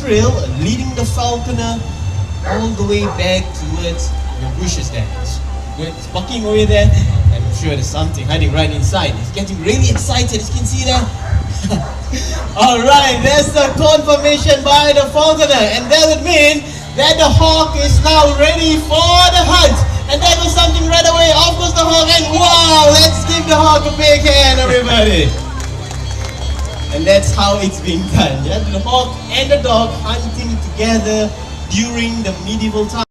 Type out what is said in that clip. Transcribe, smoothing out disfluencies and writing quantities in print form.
trail leading the falconer all the way back towards the bushes there. Good. It's walking away there. I'm sure there's something hiding right inside. He's getting really excited. You can see that. Alright, there's the confirmation by the falconer, and that would mean that the hawk is now ready for the hunt. And there goes something right away. Off goes the hawk, and wow, let's give the hawk a big hand, everybody. And that's how it's being done. Yeah? The hawk and the dog hunting together during the medieval time.